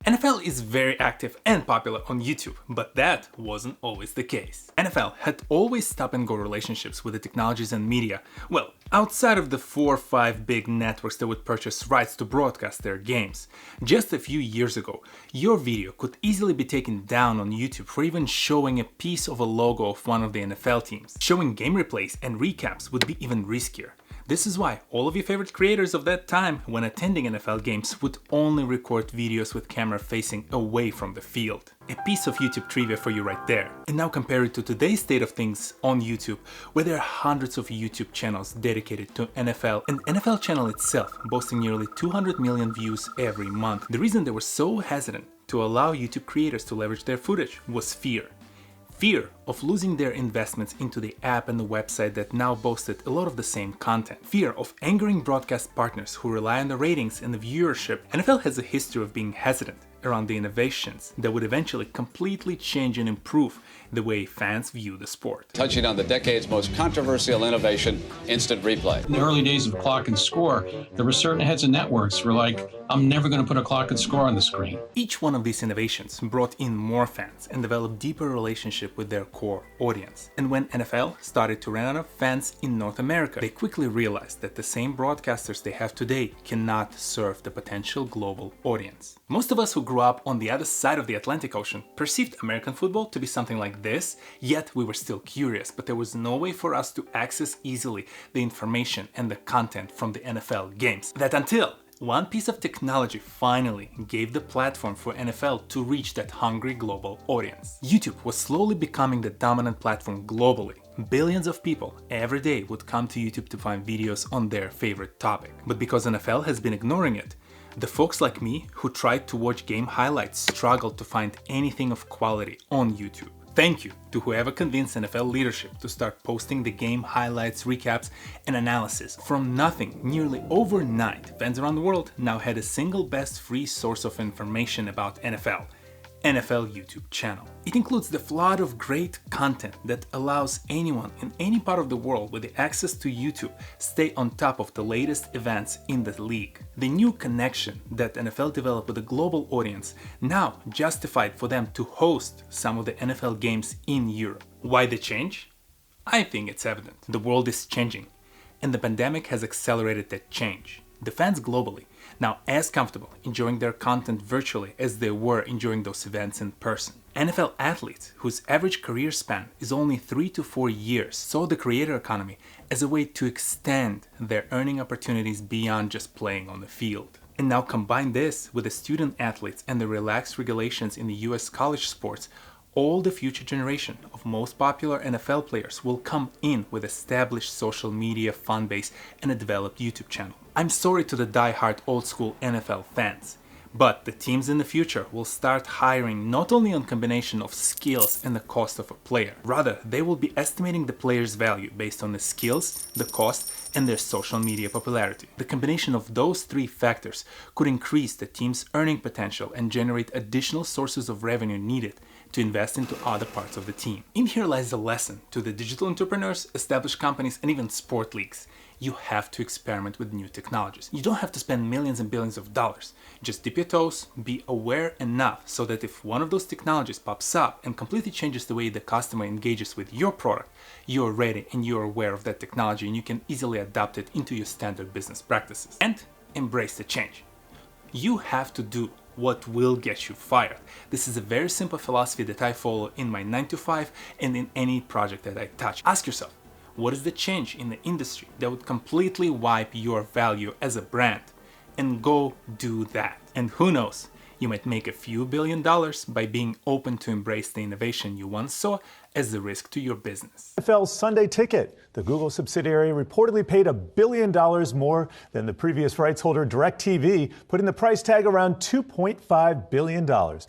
NFL is very active and popular on YouTube, but that wasn't always the case. NFL had always stop-and-go relationships with the technologies and media, well, outside of the 4 or 5 big networks that would purchase rights to broadcast their games. Just a few years ago, your video could easily be taken down on YouTube for even showing a piece of a logo of one of the NFL teams. Showing game replays and recaps would be even riskier. This is why all of your favorite creators of that time, when attending NFL games, would only record videos with camera facing away from the field. A piece of YouTube trivia for you right there. And now compare it to today's state of things on YouTube, where there are hundreds of YouTube channels dedicated to NFL, and NFL channel itself boasting nearly 200 million views every month. The reason they were so hesitant to allow YouTube creators to leverage their footage was fear. Fear of losing their investments into the app and the website that now boasted a lot of the same content. Fear of angering broadcast partners who rely on the ratings and the viewership. NFL has a history of being hesitant around the innovations that would eventually completely change and improve the way fans view the sport. Touching on the decade's most controversial innovation, instant replay. In the early days of clock and score, there were certain heads of networks who were like, I'm never going to put a clock and score on the screen. Each one of these innovations brought in more fans and developed deeper relationship with their core audience. And when NFL started to run out of fans in North America, they quickly realized that the same broadcasters they have today cannot serve the potential global audience. Most of us who grew up on the other side of the Atlantic Ocean perceived American football to be something like this, yet we were still curious, but there was no way for us to access easily the information and the content from the NFL games. That until one piece of technology finally gave the platform for NFL to reach that hungry global audience. YouTube was slowly becoming the dominant platform globally. Billions of people every day would come to YouTube to find videos on their favorite topic. But because NFL has been ignoring it, the folks like me who tried to watch game highlights struggled to find anything of quality on YouTube. Thank you to whoever convinced NFL leadership to start posting the game highlights, recaps, and analysis. From nothing, nearly overnight, fans around the world now had a single best free source of information about NFL YouTube channel. It includes the flood of great content that allows anyone in any part of the world with the access to YouTube stay on top of the latest events in the league. The new connection that NFL developed with a global audience now justified for them to host some of the NFL games in Europe. Why the change? I think it's evident. The world is changing, and the pandemic has accelerated that change. The fans globally now as comfortable enjoying their content virtually as they were enjoying those events in person. NFL athletes, whose average career span is only 3 to 4 years, saw the creator economy as a way to extend their earning opportunities beyond just playing on the field. And now combine this with the student athletes and the relaxed regulations in the US college sports, all the future generation of most popular NFL players will come in with established social media fan base and a developed YouTube channel. I'm sorry to the die-hard old-school NFL fans, but the teams in the future will start hiring not only on combination of skills and the cost of a player. Rather, they will be estimating the player's value based on the skills, the cost, and their social media popularity. The combination of those 3 factors could increase the team's earning potential and generate additional sources of revenue needed to invest into other parts of the team. In here lies a lesson to the digital entrepreneurs, established companies, and even sport leagues. You have to experiment with new technologies. You don't have to spend millions and billions of dollars. Just dip your toes, be aware enough so that if one of those technologies pops up and completely changes the way the customer engages with your product, you're ready and you're aware of that technology and you can easily adapt it into your standard business practices. And embrace the change. You have to do what will get you fired. This is a very simple philosophy that I follow in my 9 to 5 and in any project that I touch. Ask yourself, what is the change in the industry that would completely wipe your value as a brand? And go do that. And who knows, you might make a few $1 billion by being open to embrace the innovation you once saw as a risk to your business. NFL's Sunday Ticket. The Google subsidiary reportedly paid $1 billion more than the previous rights holder DirecTV, putting the price tag around $2.5 billion.